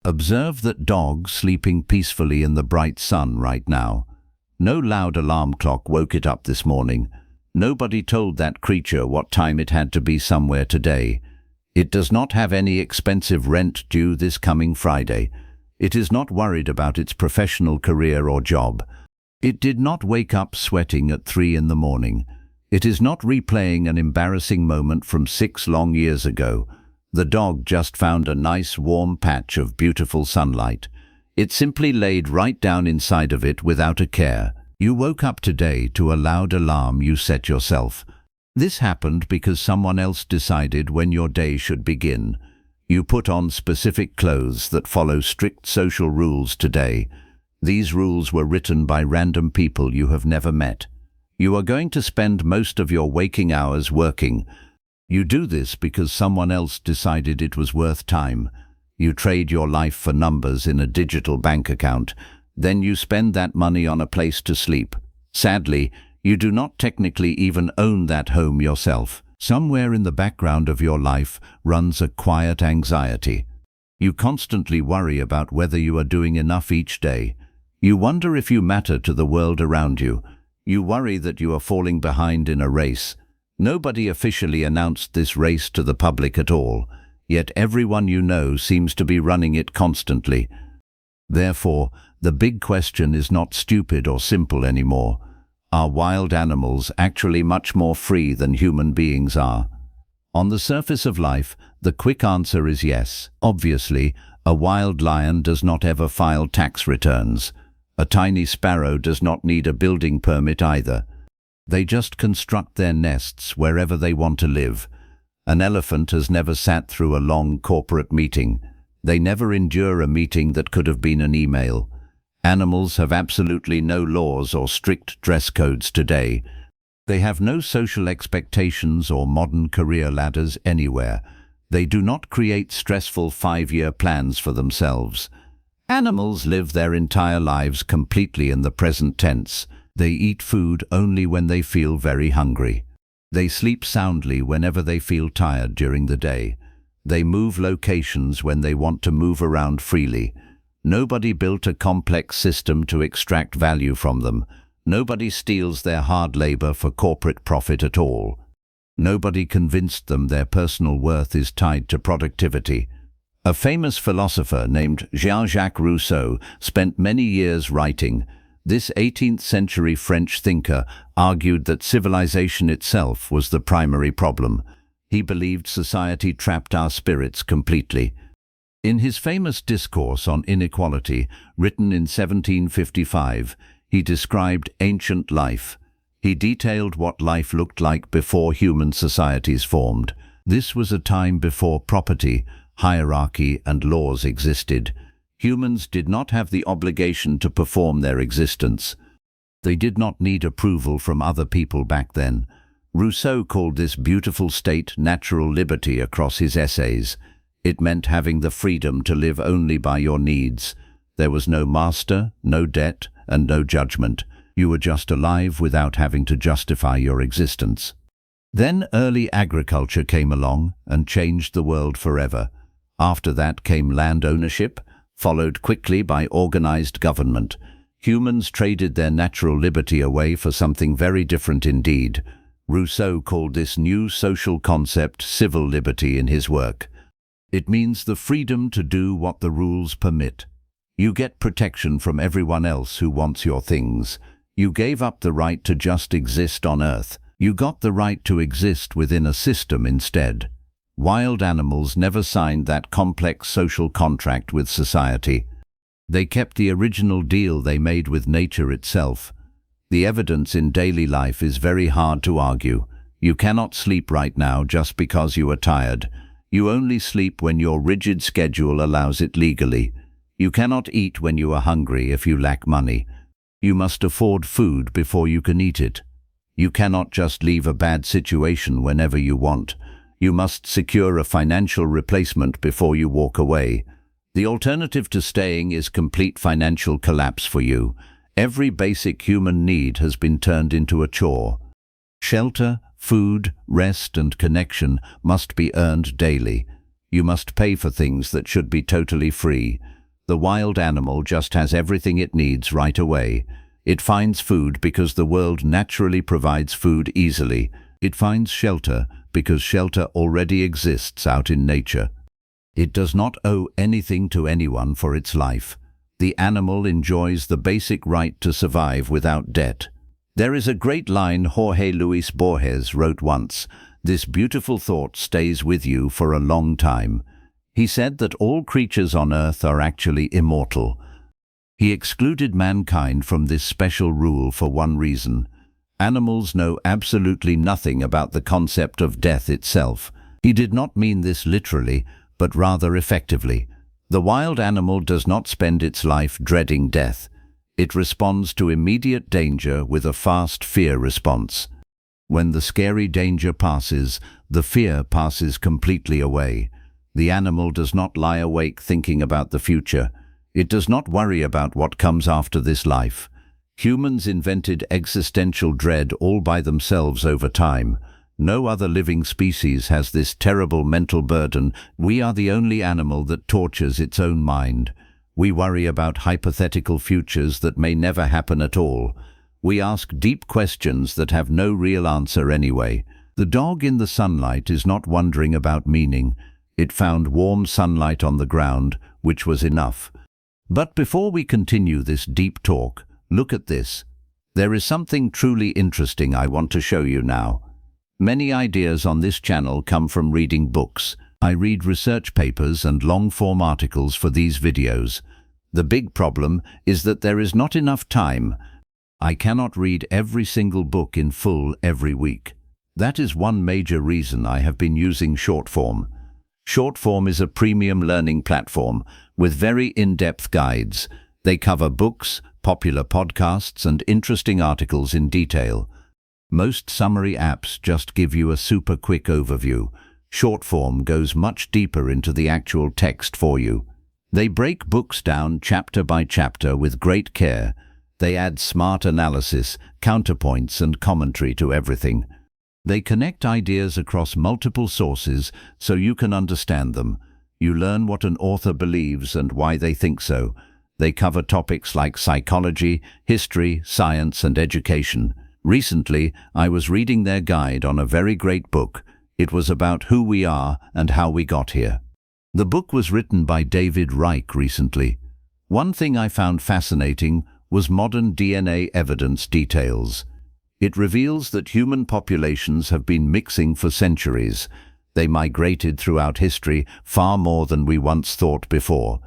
Observe that dog sleeping peacefully in the bright sun right now. No loud alarm clock woke it up this morning. Nobody told that creature what time it had to be somewhere today. It does not have any expensive rent due this coming Friday. It is not worried about its professional career or job. It did not wake up sweating at 3 in the morning. It is not replaying an embarrassing moment from 6 long years ago. The dog just found a nice warm patch of beautiful sunlight. It simply laid right down inside of it without a care. You woke up today to a loud alarm you set yourself. This happened because someone else decided when your day should begin. You put on specific clothes that follow strict social rules today. These rules were written by random people you have never met. You are going to spend most of your waking hours working. You do this because someone else decided it was worth time. You trade your life for numbers in a digital bank account. Then you spend that money on a place to sleep. Sadly, you do not technically even own that home yourself. Somewhere in the background of your life runs a quiet anxiety. You constantly worry about whether you are doing enough each day. You wonder if you matter to the world around you. You worry that you are falling behind in a race. Nobody officially announced this race to the public at all, yet everyone you know seems to be running it constantly. Therefore, the big question is not stupid or simple anymore. Are wild animals actually much more free than human beings are? On the surface of life, the quick answer is yes. Obviously, a wild lion does not ever file tax returns. A tiny sparrow does not need a building permit either. They just construct their nests wherever they want to live. An elephant has never sat through a long corporate meeting. They never endure a meeting that could have been an email. Animals have absolutely no laws or strict dress codes today. They have no social expectations or modern career ladders anywhere. They do not create stressful 5-year plans for themselves. Animals live their entire lives completely in the present tense. They eat food only when they feel very hungry. They sleep soundly whenever they feel tired during the day. They move locations when they want to move around freely. Nobody built a complex system to extract value from them. Nobody steals their hard labor for corporate profit at all. Nobody convinced them their personal worth is tied to productivity. A famous philosopher named Jean-Jacques Rousseau spent many years writing. This 18th century French thinker argued that civilization itself was the primary problem. He believed society trapped our spirits completely. In his famous discourse on inequality, written in 1755, he described ancient life. He detailed what life looked like before human societies formed. This was a time before property, hierarchy, and laws existed. Humans did not have the obligation to perform their existence. They did not need approval from other people back then. Rousseau called this beautiful state natural liberty across his essays. It meant having the freedom to live only by your needs. There was no master, no debt, and no judgment. You were just alive without having to justify your existence. Then early agriculture came along and changed the world forever. After that came land ownership, followed quickly by organized government. Humans traded their natural liberty away for something very different indeed. Rousseau called this new social concept civil liberty in his work. It means the freedom to do what the rules permit. You get protection from everyone else who wants your things. You gave up the right to just exist on Earth. You got the right to exist within a system instead. Wild animals never signed that complex social contract with society. They kept the original deal they made with nature itself. The evidence in daily life is very hard to argue. You cannot sleep right now just because you are tired. You only sleep when your rigid schedule allows it legally. You cannot eat when you are hungry if you lack money. You must afford food before you can eat it. You cannot just leave a bad situation whenever you want. You must secure a financial replacement before you walk away. The alternative to staying is complete financial collapse for you. Every basic human need has been turned into a chore. Shelter, food, rest, and connection must be earned daily. You must pay for things that should be totally free. The wild animal just has everything it needs right away. It finds food because the world naturally provides food easily. It finds shelter because shelter already exists out in nature. It does not owe anything to anyone for its life. The animal enjoys the basic right to survive without debt. There is a great line Jorge Luis Borges wrote once. This beautiful thought stays with you for a long time. He said that all creatures on earth are actually immortal. He excluded mankind from this special rule for one reason. Animals know absolutely nothing about the concept of death itself. He did not mean this literally, but rather effectively. The wild animal does not spend its life dreading death. It responds to immediate danger with a fast fear response. When the scary danger passes, the fear passes completely away. The animal does not lie awake thinking about the future. It does not worry about what comes after this life. Humans invented existential dread all by themselves over time. No other living species has this terrible mental burden. We are the only animal that tortures its own mind. We worry about hypothetical futures that may never happen at all. We ask deep questions that have no real answer anyway. The dog in the sunlight is not wondering about meaning. It found warm sunlight on the ground, which was enough. But before we continue this deep talk, look at this. There is something truly interesting I want to show you now. Many ideas on this channel come from reading books. I read research papers and long-form articles for these videos. The big problem is that there is not enough time. I cannot read every single book in full every week. That is one major reason I have been using short-form. Short-form is a premium learning platform with very in-depth guides. They cover books, popular podcasts, and interesting articles in detail. Most summary apps just give you a super quick overview. Short-form goes much deeper into the actual text for you. They break books down chapter by chapter with great care. They add smart analysis, counterpoints, and commentary to everything. They connect ideas across multiple sources so you can understand them. You learn what an author believes and why they think so. They cover topics like psychology, history, science, and education. Recently, I was reading their guide on a very great book. It was about who we are and how we got here. The book was written by David Reich recently. One thing I found fascinating was modern DNA evidence details. It reveals that human populations have been mixing for centuries. They migrated throughout history far more than we once thought before.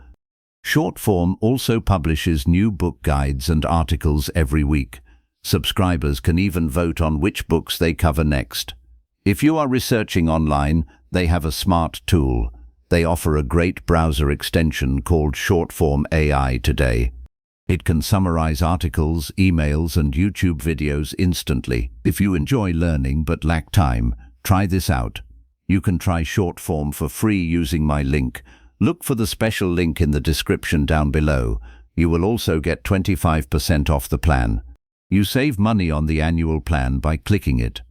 Short-form also publishes new book guides and articles every week. Subscribers can even vote on which books they cover next. If you are researching online, they have a smart tool. They offer a great browser extension called Short-Form AI today. It can summarize articles, emails, and YouTube videos instantly. If you enjoy learning but lack time, try this out. You can try Short-Form for free using my link. Look for the special link in the description down below. You will also get 25% off the plan. You save money on the annual plan by clicking it.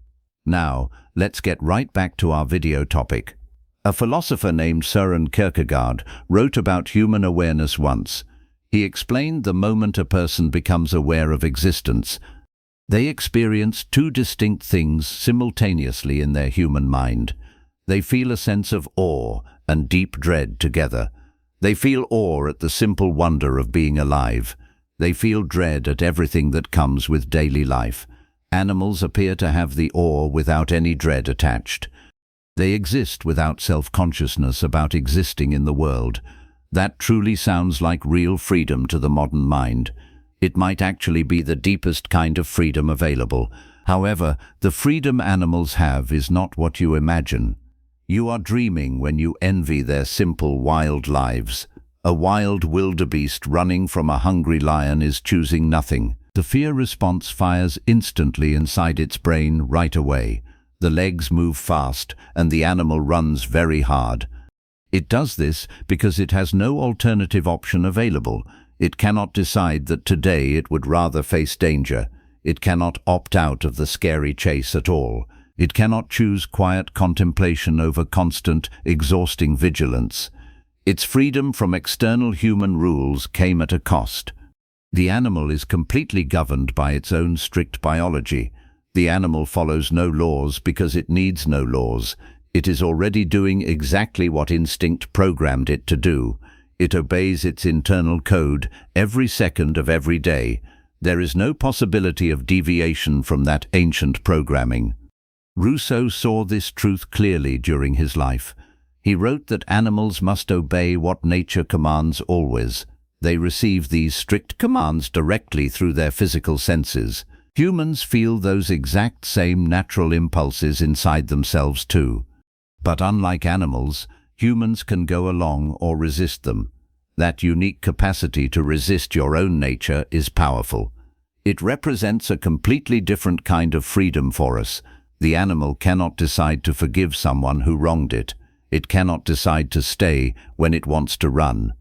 Now, let's get right back to our video topic. A philosopher named Søren Kierkegaard wrote about human awareness once. He explained the moment a person becomes aware of existence, they experience two distinct things simultaneously in their human mind. They feel a sense of awe and deep dread together. They feel awe at the simple wonder of being alive. They feel dread at everything that comes with daily life. Animals appear to have the awe without any dread attached. They exist without self-consciousness about existing in the world. That truly sounds like real freedom to the modern mind. It might actually be the deepest kind of freedom available. However, the freedom animals have is not what you imagine. You are dreaming when you envy their simple, wild lives. A wild wildebeest running from a hungry lion is choosing nothing. The fear response fires instantly inside its brain right away. The legs move fast, and the animal runs very hard. It does this because it has no alternative option available. It cannot decide that today it would rather face danger. It cannot opt out of the scary chase at all. It cannot choose quiet contemplation over constant, exhausting vigilance. Its freedom from external human rules came at a cost. The animal is completely governed by its own strict biology. The animal follows no laws because it needs no laws. It is already doing exactly what instinct programmed it to do. It obeys its internal code every second of every day. There is no possibility of deviation from that ancient programming. Rousseau saw this truth clearly during his life. He wrote that animals must obey what nature commands always. They receive these strict commands directly through their physical senses. Humans feel those exact same natural impulses inside themselves too. But unlike animals, humans can go along or resist them. That unique capacity to resist your own nature is powerful. It represents a completely different kind of freedom for us. The animal cannot decide to forgive someone who wronged it. It cannot decide to stay when it wants to run.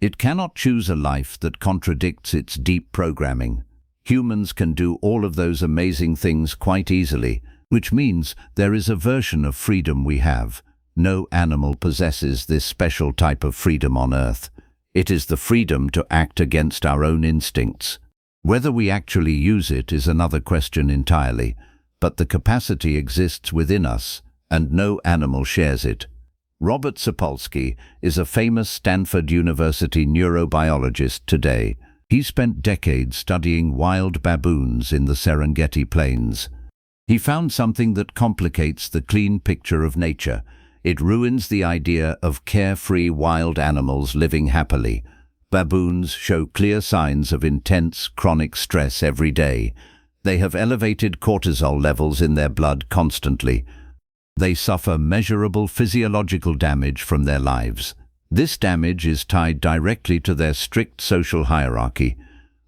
It cannot choose a life that contradicts its deep programming. Humans can do all of those amazing things quite easily, which means there is a version of freedom we have. No animal possesses this special type of freedom on Earth. It is the freedom to act against our own instincts. Whether we actually use it is another question entirely, but the capacity exists within us, and no animal shares it. Robert Sapolsky is a famous Stanford University neurobiologist today. He spent decades studying wild baboons in the Serengeti Plains. He found something that complicates the clean picture of nature. It ruins the idea of carefree wild animals living happily. Baboons show clear signs of intense, chronic stress every day. They have elevated cortisol levels in their blood constantly. They suffer measurable physiological damage from their lives. This damage is tied directly to their strict social hierarchy.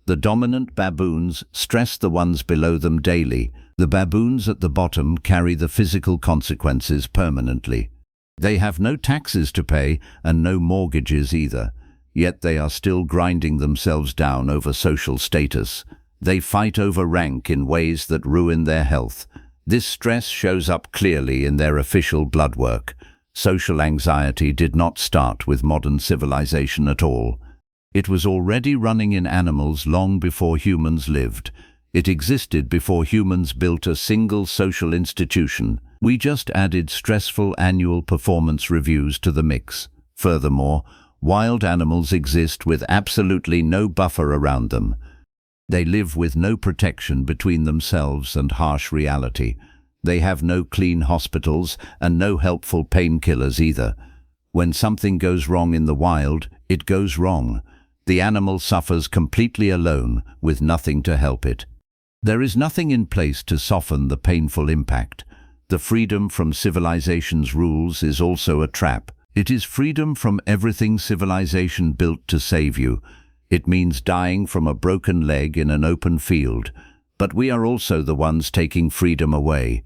The dominant baboons stress the ones below them daily. The baboons at the bottom carry the physical consequences permanently. They have no taxes to pay and no mortgages either, yet they are still grinding themselves down over social status. They fight over rank in ways that ruin their health. This stress shows up clearly in their official blood work. Social anxiety did not start with modern civilization at all. It was already running in animals long before humans lived. It existed before humans built a single social institution. We just added stressful annual performance reviews to the mix. Furthermore, wild animals exist with absolutely no buffer around them. They live with no protection between themselves and harsh reality. They have no clean hospitals and no helpful painkillers either. When something goes wrong in the wild, it goes wrong. The animal suffers completely alone, with nothing to help it. There is nothing in place to soften the painful impact. The freedom from civilization's rules is also a trap. It is freedom from everything civilization built to save you. It means dying from a broken leg in an open field. But we are also the ones taking freedom away.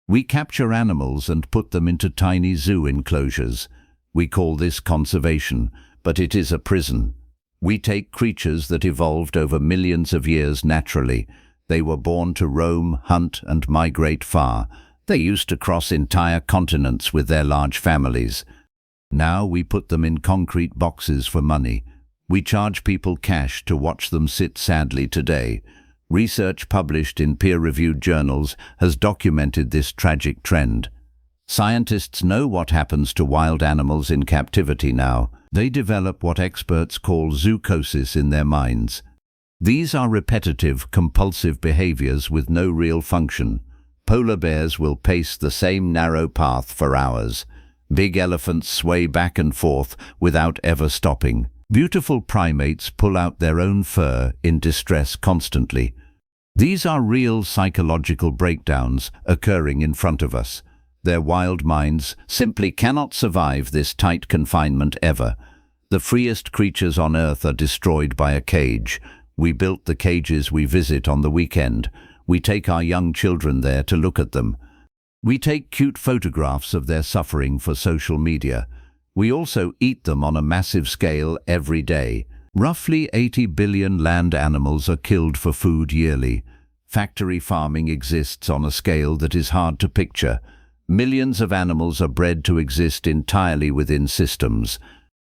We capture animals and put them into tiny zoo enclosures. We call this conservation, but it is a prison. We take creatures that evolved over millions of years naturally. They were born to roam, hunt, and migrate far. They used to cross entire continents with their large families. Now we put them in concrete boxes for money. We charge people cash to watch them sit sadly today. Research published in peer-reviewed journals has documented this tragic trend. Scientists know what happens to wild animals in captivity now. They develop what experts call zoochosis in their minds. These are repetitive, compulsive behaviors with no real function. Polar bears will pace the same narrow path for hours. Big elephants sway back and forth without ever stopping. Beautiful primates pull out their own fur in distress constantly. These are real psychological breakdowns occurring in front of us. Their wild minds simply cannot survive this tight confinement ever. The freest creatures on Earth are destroyed by a cage. We built the cages we visit on the weekend. We take our young children there to look at them. We take cute photographs of their suffering for social media. We also eat them on a massive scale every day. Roughly 80 billion land animals are killed for food yearly. Factory farming exists on a scale that is hard to picture. Millions of animals are bred to exist entirely within systems.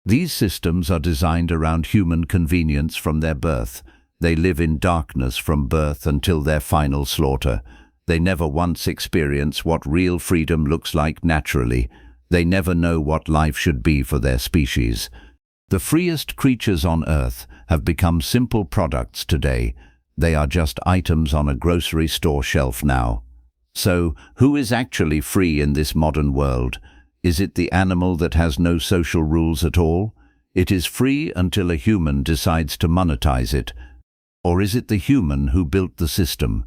These systems are designed around human convenience from their birth. They live in darkness from birth until their final slaughter. They never once experience what real freedom looks like naturally. They never know what life should be for their species. The freest creatures on Earth have become simple products today. They are just items on a grocery store shelf now. So, who is actually free in this modern world? Is it the animal that has no social rules at all? It is free until a human decides to monetize it. Or is it the human who built the system?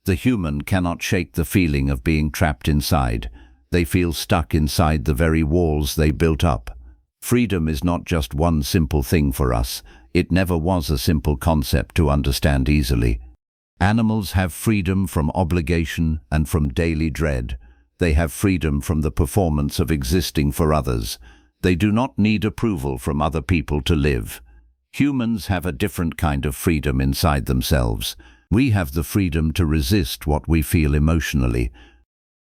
The human cannot shake the feeling of being trapped inside. They feel stuck inside the very walls they built up. Freedom is not just one simple thing for us. It never was a simple concept to understand easily. Animals have freedom from obligation and from daily dread. They have freedom from the performance of existing for others. They do not need approval from other people to live. Humans have a different kind of freedom inside themselves. We have the freedom to resist what we feel emotionally.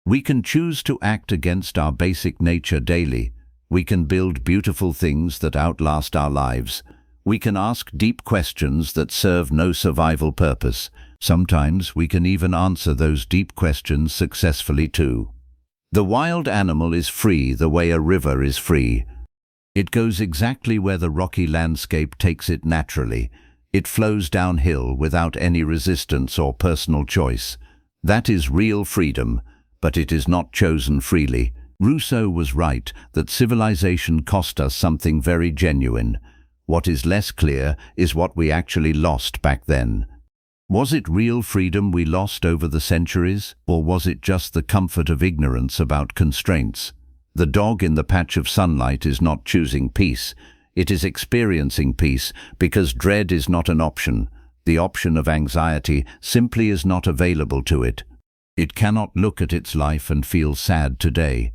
We can choose to act against our basic nature daily. We can build beautiful things that outlast our lives. We can ask deep questions that serve no survival purpose. Sometimes we can even answer those deep questions successfully too. The wild animal is free the way a river is free. It goes exactly where the rocky landscape takes it naturally. It flows downhill without any resistance or personal choice. That is real freedom, but it is not chosen freely. Rousseau was right that civilization cost us something very genuine. What is less clear is what we actually lost back then. Was it real freedom we lost over the centuries, or was it just the comfort of ignorance about constraints? The dog in the patch of sunlight is not choosing peace. It is experiencing peace because dread is not an option. The option of anxiety simply is not available to it. It cannot look at its life and feel sad today.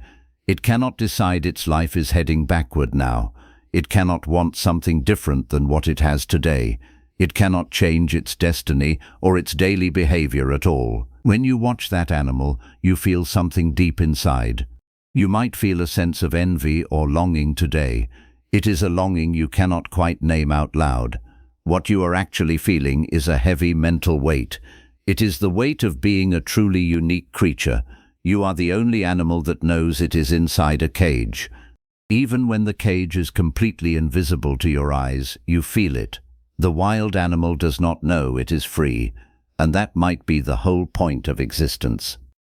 It cannot decide its life is heading backward now. It cannot want something different than what it has today. It cannot change its destiny or its daily behavior at all. When you watch that animal, you feel something deep inside. You might feel a sense of envy or longing today. It is a longing you cannot quite name out loud. What you are actually feeling is a heavy mental weight. It is the weight of being a truly unique creature. You are the only animal that knows it is inside a cage. Even when the cage is completely invisible to your eyes, you feel it. The wild animal does not know it is free, and that might be the whole point of existence.